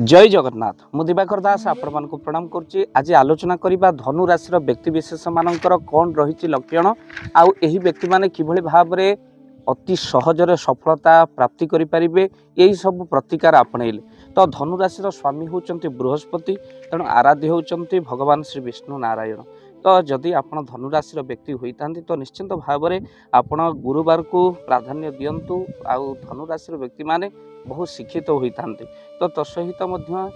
जय जगन्नाथ मु दिवाकर दास आपण मानक प्रणाम करुच्ची। आज आलोचना करबा धनु राशि व्यक्ति विशेष मानकर कौन रही लक्षण आउ एही व्यक्ति माने किभली भाव में अति सहजरे सफलता प्राप्ति करें यही सब प्रतिकार आपणइले। तो धनु राशि स्वामी होउचंती बृहस्पति, तेणु आराध्य होउचंती भगवान श्री विष्णु नारायण। तो जदि आप धनु राशि व्यक्ति होता तो निश्चिंत भाव में आपण गुरुवार को प्राधान्य दिंतु। आउ धनु राशि व्यक्ति माने बहुत शिक्षित होता तो तसहित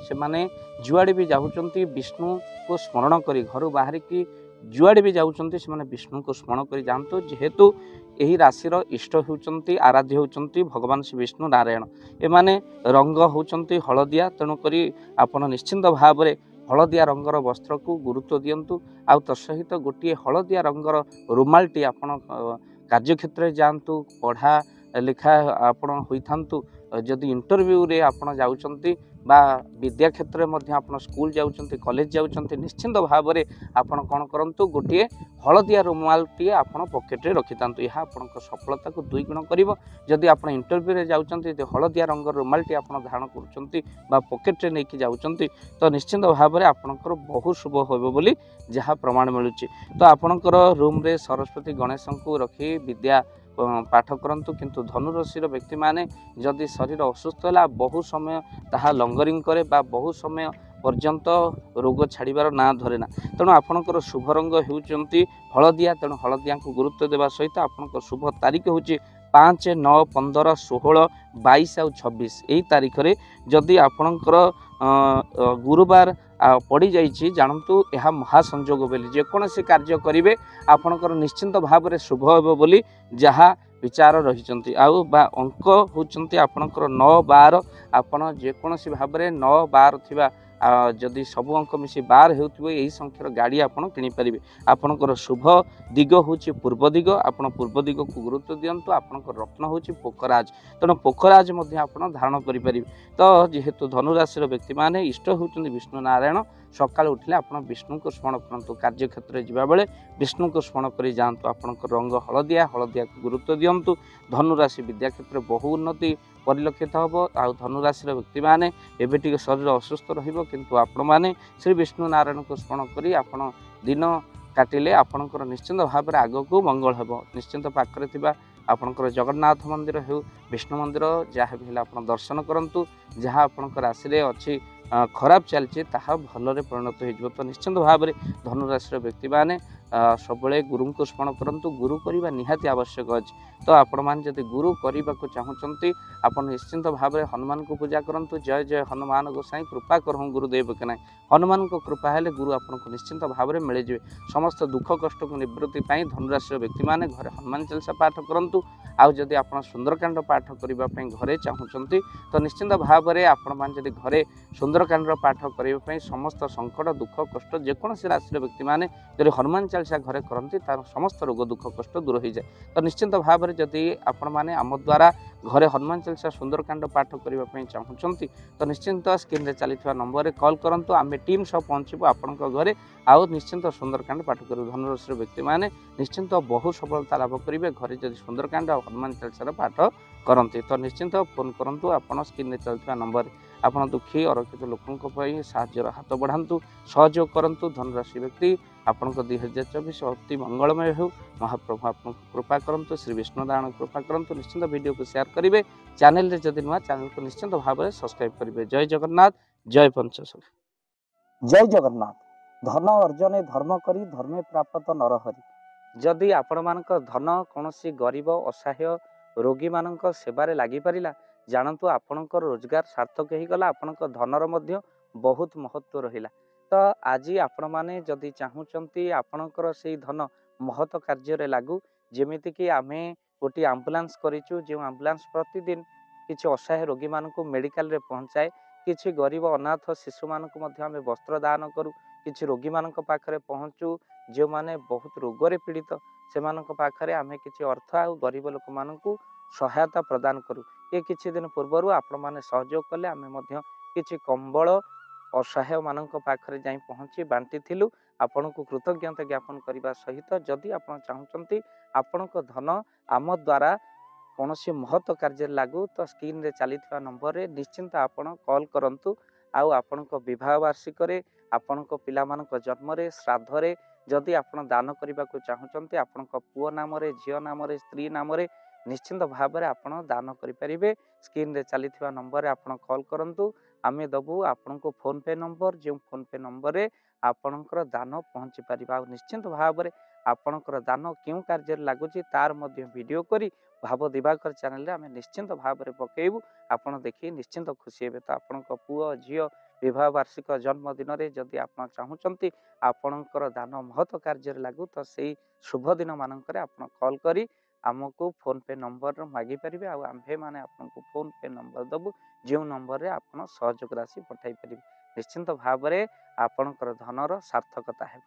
से जुआड़े भी जाऊँच विष्णु को स्मरण कर घर बाहर की जुआड़े भी जाऊँच से विष्णु को स्मरण कर जातु। जेहेतु यही राशिर इष्ट होती आराध्य होती भगवान श्री विष्णु नारायण। एमाने रंग होती हलदिया, तेणुक आप निश्चिंत भाव में हलदिया रंगर वस्त्र को गुरुत्व दिंतु। आउ तसहित गोटे हलदिया रंगर रुमालटी आपण कार्यक्षेत्र जातु, पढ़ा लिखा आपण होइथांतु। जदि इंटरव्यू रे आपण जाउचंती बा विद्या क्षेत्र में आप स्कूल जाउचंती, कॉलेज जाउचंती, निश्चिंत भाव में आपण कौन करंतु गोटे हलदिया रुमालटी आपण पॉकेट रे रखिथांतु। यह आपण सफलता को दुई गुण करिवो। जदि आपण इंटरव्यू रे जाउचंती हलदिया रंगर रुमालटी आपण धारण करूचंती बा पॉकेट रे नेकी जाउचंती तो निश्चिंत भाव में आपणकर बहुत शुभ होबो बोली जहाँ प्रमाण मिलुची। तो आपणकर रूम रे सरस्वती गणेश को रखी विद्या पाठ करंतु। किंतु धनु राशि व्यक्ति माने जदि शरीर असुस्थ है बहु समय ताहा लंगरिंग करे बा बहु समय पर्यंत रोग छाड़बार ना धरे ना। तेणु आपणकर शुभ रंग होउचंती हलदिया, तेणु हलदिया को गुरुत्व देवा सहित आपणकर शुभ तारीख होउची 5, 9, 15, 16, 22 और 26 यही तारीख रे जदि आपणकर गुरुवार पड़ी जाइए जानतु यह महासंयोग बोली जेकोसी कार्य करेंगे आपणकर निश्चिंत भाव में शुभ हे बोली जहाँ विचार रही। आउ बा अंक होती आपणकर 9, 12 आपड़ जेकोसी भाव में 9, 12 थिबा जदि सब अंक मिसी 12 होउथिबो यही संख्यार गाड़ी आपड़ किनीपारे। आपणकर शुभ दिग हूँ पूर्व दिग, आपण पूर्व दिग को गुरुत्व दिंतु। आपणकर रत्न हूँ पोखराज, तेणु पोखराज आप धारण करें। तो जेहेतु धनु राशि व्यक्ति माने इष्ट होती विष्णु नारायण, सकाल उठिले आप विष्णु को स्मरण करूँ। कार्यक्षेत्र जावा बेले विष्णु को स्मरण कर जातु। आपणकर रंग हलदिया, हलदिया को गुरुत्व दिंतु। धनु राशि विद्या क्षेत्र बहु उन्नति परिलक्षित हम। आ धनु राशि व्यक्ति माने एबे टिके शरीर असुस्थ रहिबो, किंतु आपण माने श्री विष्णु नारायण को स्मरण करी आपण दिन काटिले आपणकर निश्चिंत भाव में आग को मंगल हेबो। निश्चिंत पाखरे थिबा आपणकर जगन्नाथ मंदिर हो, विष्णु मंदिर जहाँ भी आप दर्शन करंतु। जहाँ आपणकर राशि रे अछि खराब चलछि ताहा भलरे परिणत हो। तो निश्चिंत भाव में धनु राशि व्यक्ति माने सबले गुरु को स्मरण करंतु। गुरु करबा निहाती आवश्यक अछि। तो आपण मान जदि गुरु करबा को चाहूचंती आपण निश्चिंत भाव में हनुमान को पूजा करंतु। जय जय हनुमान गोसाई कृपा करहु गुरुदेव के नाई। हनुमान को कृपा हेले गुरु आपन को निश्चिंत भाव में मिल जाए। समस्त दुख कष्ट को निवृत्ति पाई धनुराशि व्यक्ति माने घरे हनुमान चालीसा पाठ करंतु। आउ जदि आपण सुंदरकांड पाठ करबा पई घरे चाहूचंती तो निश्चिंत भाव में आपण मान जदि घरे सुंदरकांड पाठ करबा पई समस्त संकट दुख कष्ट जेकोसी राशि व्यक्ति माने जदि हनुमान चालीसा घरे करती तार समस्त रोग दुख कष्ट दूर हो जाए। तो निश्चिंत भाव में जदि आपण माने आम द्वारा घरे हनुमान चालीसा सुंदरकांड पाठ करने चाहूँगी तो निश्चिंत स्क्रीन रे चली नंबर कॉल करंतु। आम टीम सब पहुँचबू आपण घरे आउ निश्चिंत सुंदरकांड पाठ करूँ। धनुराशि व्यक्ति माने निश्चिंत बहु सफलता लाभ करेंगे घरे जदि सुंदरकांड और हनुमान चालीसा पाठ करते। तो निश्चिंत फोन करंतु आपण स्क्रीन रे चलता नंबर। आपण दुखी अरक्षित लोकों साहाय्यर हाथ बढ़ातु, सहयोग करंतु। धनुराशि व्यक्ति आपण 2024 अति मंगलमय हो। महाप्रभु आपको कृपा करंतु, श्री विष्णु नारायण कृपा करंतु। निश्चिंत वीडियो को शेयर करेंगे, चैनल रे जदि नुआ चैनल को निश्चिंत भाव में सब्सक्राइब करेंगे। जय जगन्नाथ, जय पंचशखा। जय जगन्नाथ। धन अर्जने धर्म करी धर्मे प्राप्त नरहरि। जदि आपण मानक धन कौनसी गरीब असहाय रोगी मानक सेवारे लागि परिला जानतु आपणकर रोजगार सार्थक हो गला। आपणकर धनर मध्य बहुत महत्व रहिला। तो आज आपण माने जदि चाहूचंती आपणकर से धन महत कार्य लागू। जेमिति कि आमे गोटे आम्बुलांस करिचु, जो आम्बुलांस प्रतिदिन किछि असहाय रोगी मानक मेडिकल रे पहुंचाए। किछि गरीब अनाथ शिशु मानक मध्य आमे वस्त्र दान करू। किछि रोगी मानक पाखरे पहुंचू जो माने बहुत रोगरे पीड़ित से मानक पाखरे आमे किछि अर्थ आ गरीब लोक मानकू सहायता प्रदान करू। ये किछि दिन पूर्व आपण माने सहयोग कले आमे मध्य किछि कंबल असहाय मानक पाखरे जाई पहुंची बांटी थिलु। आपण को कृतज्ञता ज्ञापन करने सहित जदि आपण चाहूचंती आपण को धन आम द्वारा कौन महत्व कार्य लागू तो स्क्रीन रे चली नंबर रे निश्चिंत आपण कॉल करंतु। ଆଉ ଆପଣଙ୍କ ବିବାହ ବାର୍ଷିକରେ, ଆପଣଙ୍କ ପିଲାମାନଙ୍କ ଜନ୍ମରେ, ଶ୍ରାଦ୍ଧରେ ଯଦି ଆପଣ ଦାନ କରିବାକୁ ଚାହୁଁଛନ୍ତି, ଆପଣଙ୍କ ପୁଅ ନାମରେ, ଝିଅ ନାମରେ, ସ୍ତ୍ରୀ ନାମରେ ନିଶ୍ଚିନ୍ତ ଭାବରେ ଆପଣ ଦାନ କରିପାରିବେ। ସ୍କ୍ରିନରେ ଚାଲିଥିବା ନମ୍ବରରେ ଆପଣ କଲ୍ କରନ୍ତୁ, ଆମେ ଦେବୁ ଆପଣଙ୍କୁ ଫୋନ୍ ପେ ନମ୍ବର, ଯେଉଁ ଫୋନ୍ ପେ ନମ୍ବରରେ ଆପଣଙ୍କର ଦାନ ପହଞ୍ଚି ପାରିବ। ଆଉ ନିଶ୍ଚିନ୍ତ ଭାବରେ ଆପଣଙ୍କର ଦାନ କେଉଁ କାର୍ଯ୍ୟରେ ଲାଗୁଛି ତାର ମଧ୍ୟ ଭିଡ଼ିଓ କରି ଭାବ ଦିବାକର ଚ୍ୟାନେଲରେ ଆମେ ନିଶ୍ଚିନ୍ତ ଭାବରେ ପକାଇବୁ। ଆପଣ ଦେଖି ନିଶ୍ଚିନ୍ତ ଖୁସି ହେବେ। ତ ଆପଣଙ୍କ ପୁଅ ଝିଅ ବିବାହ ବାର୍ଷିକ ଜନ୍ମଦିନରେ ଯଦି ଆପଣ ଚାହୁଁଛନ୍ତି ଆପଣଙ୍କର ଦାନ ମହତ କାର୍ଯ୍ୟରେ ଲାଗୁ, ତ ସେଇ ଶୁଭ ଦିନ ମାନଙ୍କରେ ଆପଣ କଲ୍ କରି ଆମକୁ ଫୋନ୍ ପେ ନମ୍ବର ମାଗିପାରିବେ। ଆଉ ଆମ୍ଭେମାନେ ଆପଣଙ୍କୁ ଫୋନ୍ ପେ ନମ୍ବର ଦେବୁ, ଯେଉଁ ନମ୍ବରରେ ଆପଣ ସହଯୋଗ ରାଶି ପଠାଇ ପାରିବେ। ନିଶ୍ଚିନ୍ତ ଭାବରେ ଆପଣଙ୍କର ଧନର ସାର୍ଥକତା ହେବ।